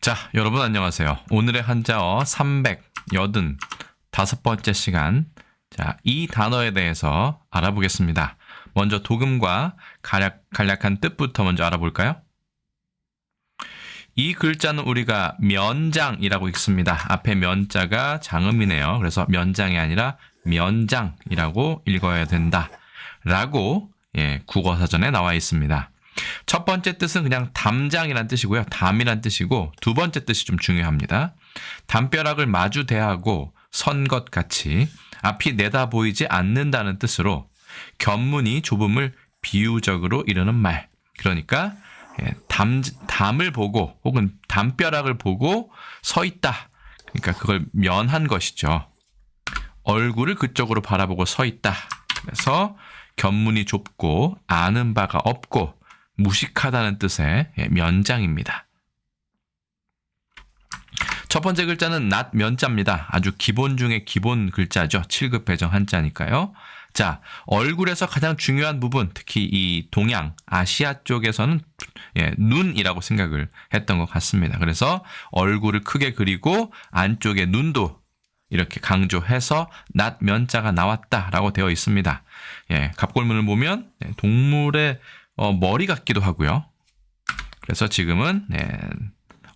자, 여러분 안녕하세요. 오늘의 한자어 385번째 시간. 자, 이 단어에 대해서 알아보겠습니다. 먼저 도금과 간략한 뜻부터 먼저 알아볼까요? 이 글자는 우리가 면장이라고 읽습니다. 앞에 면자가 장음이네요. 그래서 면장이 아니라 면장이라고 읽어야 된다. 라고 국어사전에 나와 있습니다. 첫 번째 뜻은 그냥 담장이란 뜻이고요. 담이란 뜻이고 두 번째 뜻이 좀 중요합니다. 담벼락을 마주 대하고 선 것 같이 앞이 내다 보이지 않는다는 뜻으로 견문이 좁음을 비유적으로 이르는 말. 그러니까 담을 보고 혹은 담벼락을 보고 서 있다. 그러니까 그걸 면한 것이죠. 얼굴을 그쪽으로 바라보고 서 있다. 그래서 견문이 좁고 아는 바가 없고 무식하다는 뜻의 면장입니다. 첫 번째 글자는 낫 면자입니다. 아주 기본 중에 기본 글자죠. 7급 배정 한자니까요. 자, 얼굴에서 가장 중요한 부분, 특히 이 동양, 아시아 쪽에서는 눈이라고 생각을 했던 것 같습니다. 그래서 얼굴을 크게 그리고 안쪽에 눈도 이렇게 강조해서 낫 면자가 나왔다라고 되어 있습니다. 갑골문을 보면 동물의 머리 같기도 하고요. 그래서 지금은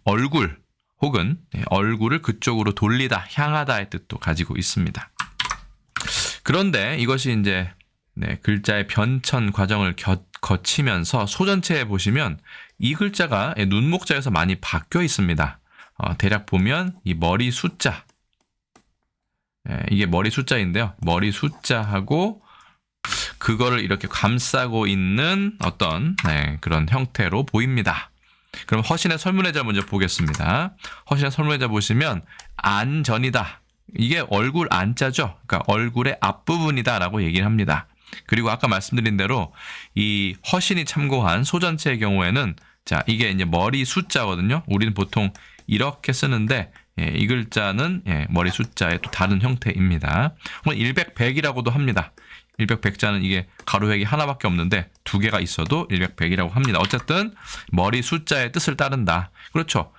얼굴 혹은 얼굴을 그쪽으로 돌리다, 향하다의 뜻도 가지고 있습니다. 그런데 이것이 이제 글자의 변천 과정을 거치면서 소전체에 보시면 이 글자가 눈목자에서 많이 바뀌어 있습니다. 대략 보면 이 머리 숫자, 이게 머리 숫자인데요. 머리 숫자하고 그거를 이렇게 감싸고 있는 어떤 그런 형태로 보입니다. 그럼 허신의 설문의자 먼저 보겠습니다. 허신의 설문의자 보시면 안전이다. 이게 얼굴 안자죠. 그러니까 얼굴의 앞부분이다 라고 얘기를 합니다. 그리고 아까 말씀드린 대로 이 허신이 참고한 소전체의 경우에는 자, 이게 이제 머리 숫자거든요. 우리는 보통 이렇게 쓰는데 이 글자는 머리 숫자의 또 다른 형태입니다. 혹은 일백백이라고도 합니다. 일백백자는 이게 가로획이 하나밖에 없는데 두 개가 있어도 일백백이라고 합니다. 어쨌든 머리 숫자의 뜻을 따른다. 그렇죠.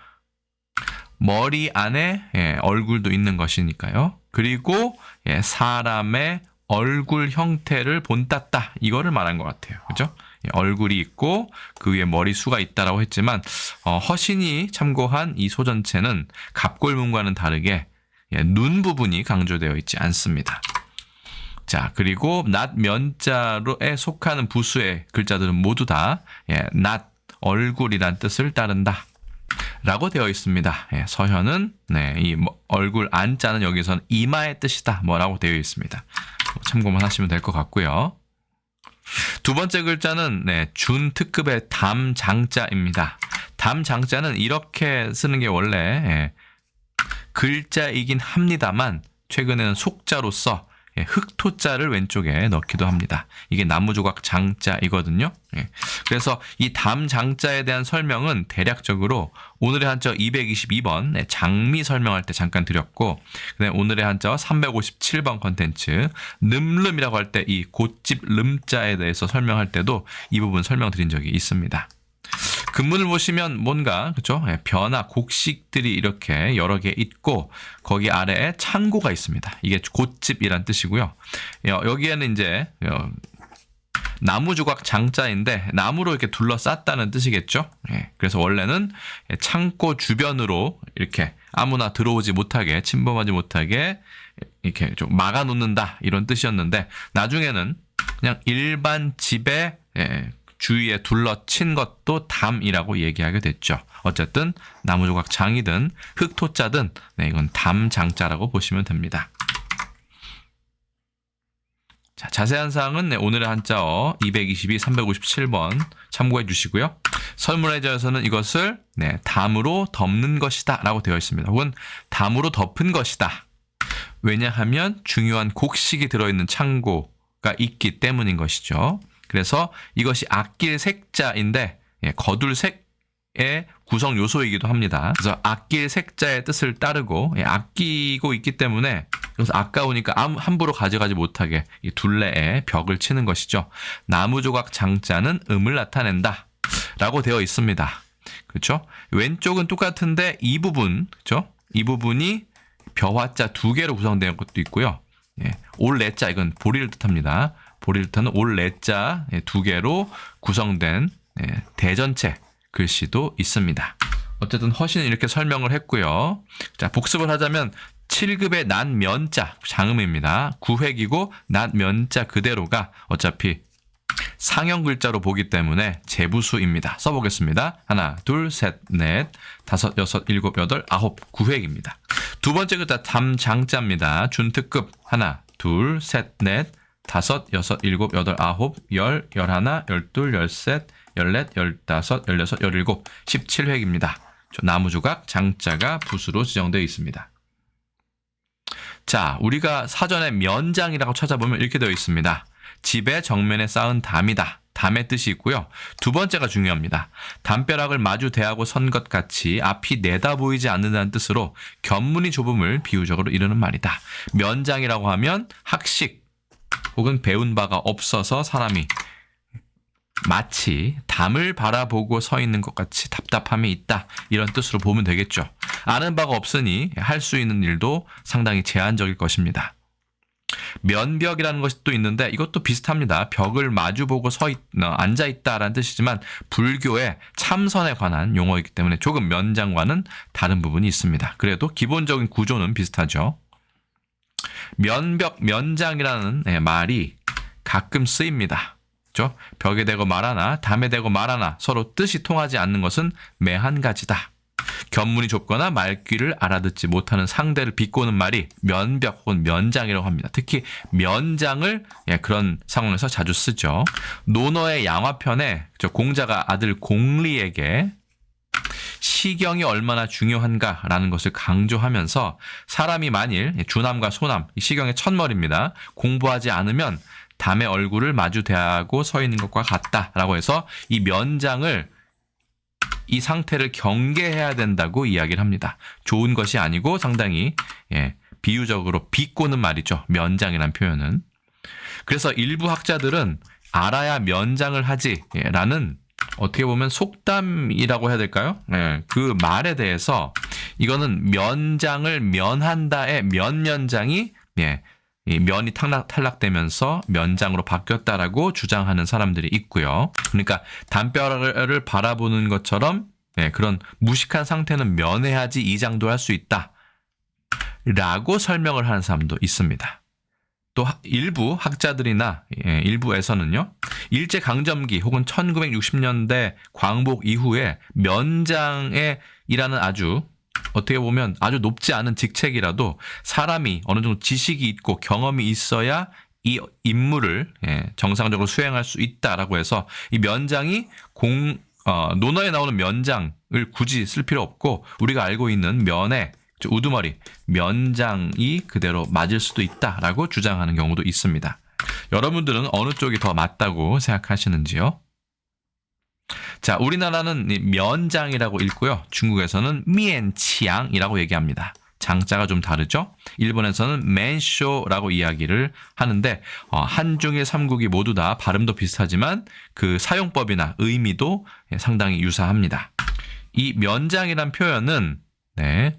머리 안에 얼굴도 있는 것이니까요. 그리고 사람의 얼굴 형태를 본땄다. 이거를 말한 것 같아요. 그죠? 얼굴이 있고 그 위에 머리수가 있다라고 했지만 허신이 참고한 이 소전체는 갑골문과는 다르게 눈 부분이 강조되어 있지 않습니다. 자, 그리고 낫 면자로에 속하는 부수의 글자들은 모두 다 낫 얼굴이란 뜻을 따른다 라고 되어 있습니다. 서현은 이 얼굴 안자는 여기서는 이마의 뜻이다 뭐라고 되어 있습니다. 참고만 하시면 될 것 같고요. 두 번째 글자는 준특급의 담장자입니다. 담장자는 이렇게 쓰는 게 원래 글자이긴 합니다만 최근에는 속자로서 흑토자를 왼쪽에 넣기도 합니다. 이게 나무조각 장자이거든요. 그래서 이 담장자에 대한 설명은 대략적으로 오늘의 한자어 222번 장미 설명할 때 잠깐 드렸고, 그다음에 오늘의 한자어 357번 컨텐츠 늠름이라고 할 때 이 곧집 름자에 대해서 설명할 때도 이 부분 설명드린 적이 있습니다. 근문을 보시면 뭔가 그렇죠? 변화, 곡식들이 이렇게 여러 개 있고 거기 아래에 창고가 있습니다. 이게 곧집이란 뜻이고요. 여기에는 이제 나무 조각 장자인데 나무로 이렇게 둘러쌌다는 뜻이겠죠. 그래서 원래는 창고 주변으로 이렇게 아무나 들어오지 못하게 침범하지 못하게 이렇게 좀 막아놓는다 이런 뜻이었는데 나중에는 그냥 일반 집에 주위에 둘러친 것도 담이라고 얘기하게 됐죠. 어쨌든 나무조각 장이든 흑토자든 이건 담장자라고 보시면 됩니다. 자, 자세한 사항은 오늘의 한자어 222, 357번 참고해 주시고요. 설문의자에서는 이것을 담으로 덮는 것이다 라고 되어 있습니다. 혹은 담으로 덮은 것이다. 왜냐하면 중요한 곡식이 들어있는 창고가 있기 때문인 것이죠. 그래서 이것이 아낄 색자인데 거둘 색의 구성 요소이기도 합니다. 그래서 아낄 색자의 뜻을 따르고 아끼고 있기 때문에 그래서 아까우니까 함부로 가져가지 못하게 이 둘레에 벽을 치는 것이죠. 나무조각 장자는 음을 나타낸다 라고 되어 있습니다. 그렇죠? 왼쪽은 똑같은데 이 부분, 그렇죠? 이 부분이 벼화자 두 개로 구성된 것도 있고요. 예, 올레자 이건 보리를 뜻합니다. 보리를 뜻하는 올레자 두 개로 구성된 대전체 글씨도 있습니다. 어쨌든 허신은 이렇게 설명을 했고요. 자, 복습을 하자면 7급의 난면자 장음입니다. 구획이고 난면자 그대로가 어차피 상형 글자로 보기 때문에 재부수입니다. 써보겠습니다. 하나, 둘, 셋, 넷, 다섯, 여섯, 일곱, 여덟, 아홉, 구획입니다. 두 번째 글자 담장자입니다. 준특급 하나, 둘, 셋, 넷, 다섯, 여섯, 일곱, 여덟, 아홉, 열, 열하나, 열둘, 열셋, 열넷, 열다섯, 열여섯, 열일곱, 17획입니다. 나무조각 장자가 부수로 지정되어 있습니다. 자, 우리가 사전에 면장이라고 찾아보면 이렇게 되어 있습니다. 집의 정면에 쌓은 담이다. 담의 뜻이 있고요. 두 번째가 중요합니다. 담벼락을 마주 대하고 선 것 같이 앞이 내다 보이지 않는다는 뜻으로 견문이 좁음을 비유적으로 이르는 말이다. 면장이라고 하면 학식 혹은 배운 바가 없어서 사람이 마치 담을 바라보고 서 있는 것 같이 답답함이 있다. 이런 뜻으로 보면 되겠죠. 아는 바가 없으니 할 수 있는 일도 상당히 제한적일 것입니다. 면벽이라는 것이 또 있는데 이것도 비슷합니다. 벽을 마주보고 앉아있다라는 뜻이지만 불교의 참선에 관한 용어이기 때문에 조금 면장과는 다른 부분이 있습니다. 그래도 기본적인 구조는 비슷하죠. 면벽, 면장이라는 말이 가끔 쓰입니다. 그렇죠? 벽에 대고 말하나 담에 대고 말하나 서로 뜻이 통하지 않는 것은 매한 가지다. 견문이 좁거나 말귀를 알아듣지 못하는 상대를 비꼬는 말이 면벽 혹은 면장이라고 합니다. 특히 면장을 그런 상황에서 자주 쓰죠. 논어의 양화편에 공자가 아들 공리에게 시경이 얼마나 중요한가라는 것을 강조하면서 사람이 만일 주남과 소남, 시경의 첫머리입니다. 공부하지 않으면 담의 얼굴을 마주 대하고 서 있는 것과 같다라고 해서 이 면장을 이 상태를 경계해야 된다고 이야기를 합니다. 좋은 것이 아니고 상당히 비유적으로 비꼬는 말이죠. 면장이라는 표현은. 그래서 일부 학자들은 알아야 면장을 하지라는 어떻게 보면 속담이라고 해야 될까요? 그 말에 대해서 이거는 면장을 면한다의 면면장이 이 면이 탈락되면서 면장으로 바뀌었다라고 주장하는 사람들이 있고요. 그러니까 담벼락을 바라보는 것처럼 그런 무식한 상태는 면해야지 이장도 할 수 있다 라고 설명을 하는 사람도 있습니다. 또 일부 학자들이나 일부에서는요. 일제강점기 혹은 1960년대 광복 이후에 면장에 일하는 아주 어떻게 보면 아주 높지 않은 직책이라도 사람이 어느 정도 지식이 있고 경험이 있어야 이 임무를 정상적으로 수행할 수 있다라고 해서 이 면장이 논어에 나오는 면장을 굳이 쓸 필요 없고 우리가 알고 있는 면의 우두머리 면장이 그대로 맞을 수도 있다라고 주장하는 경우도 있습니다. 여러분들은 어느 쪽이 더 맞다고 생각하시는지요? 자, 우리나라는 면장이라고 읽고요. 중국에서는 미엔치앙이라고 얘기합니다. 장자가 좀 다르죠? 일본에서는 맨쇼라고 이야기를 하는데 한중일 삼국이 모두 다 발음도 비슷하지만 그 사용법이나 의미도 상당히 유사합니다. 이 면장이란 표현은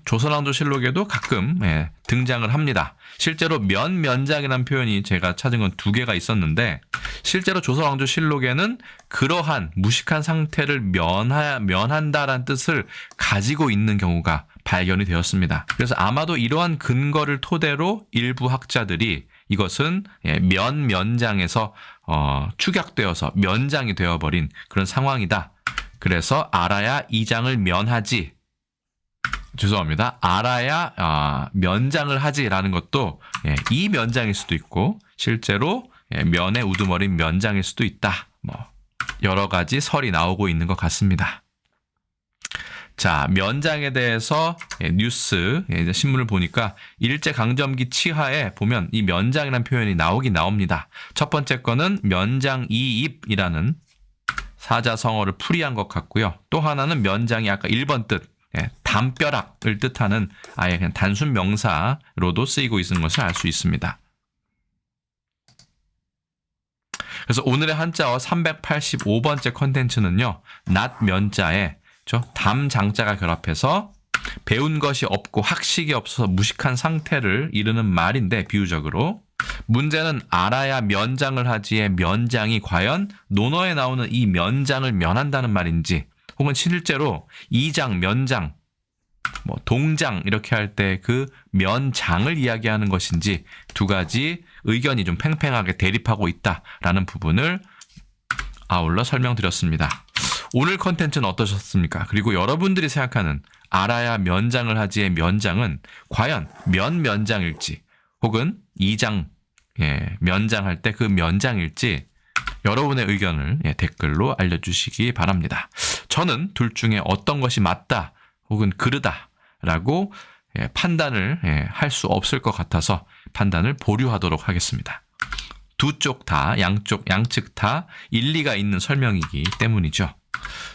조선왕조실록에도 가끔 등장을 합니다. 실제로 면장이라는 표현이 제가 찾은 건 두 개가 있었는데 실제로 조선왕조실록에는 그러한 무식한 상태를 면한다라는 뜻을 가지고 있는 경우가 발견이 되었습니다. 그래서 아마도 이러한 근거를 토대로 일부 학자들이 이것은 면장에서 축약되어서 면장이 되어버린 그런 상황이다. 그래서 알아야 이장을 면하지 죄송합니다. 알아야 면장을 하지라는 것도 이 면장일 수도 있고 실제로 면의 우두머리인 면장일 수도 있다. 여러 가지 설이 나오고 있는 것 같습니다. 자, 면장에 대해서 뉴스 신문을 보니까 일제강점기 치하에 보면 이 면장이라는 표현이 나오긴 나옵니다. 첫 번째 거는 면장이입이라는 사자성어를 풀이한 것 같고요. 또 하나는 면장이 아까 1번 뜻 담벼락을 뜻하는 아예 그냥 단순 명사로도 쓰이고 있는 것을 알 수 있습니다. 그래서 오늘의 한자어 385번째 컨텐츠는요. 낫면자에 그렇죠? 담장자가 결합해서 배운 것이 없고 학식이 없어서 무식한 상태를 이르는 말인데 비유적으로 문제는 알아야 면장을 하지의 면장이 과연 논어에 나오는 이 면장을 면한다는 말인지 혹은 실제로 이장, 면장, 뭐 동장 이렇게 할 때 그 면장을 이야기하는 것인지 두 가지 의견이 좀 팽팽하게 대립하고 있다라는 부분을 아울러 설명드렸습니다. 오늘 컨텐츠는 어떠셨습니까? 그리고 여러분들이 생각하는 알아야 면장을 하지의 면장은 과연 면장일지 혹은 이장, 면장할 때 그 면장일지 여러분의 의견을 댓글로 알려주시기 바랍니다. 저는 둘 중에 어떤 것이 맞다 혹은 그르다라고 판단을 할 수 없을 것 같아서 판단을 보류하도록 하겠습니다. 두 쪽 다, 양측 다 일리가 있는 설명이기 때문이죠.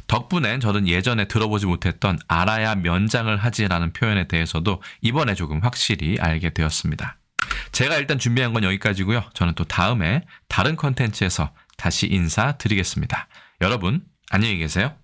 덕분에 저는 예전에 들어보지 못했던 알아야 면장을 하지라는 표현에 대해서도 이번에 조금 확실히 알게 되었습니다. 제가 일단 준비한 건 여기까지고요. 저는 또 다음에 다른 컨텐츠에서 다시 인사드리겠습니다. 여러분 안녕히 계세요.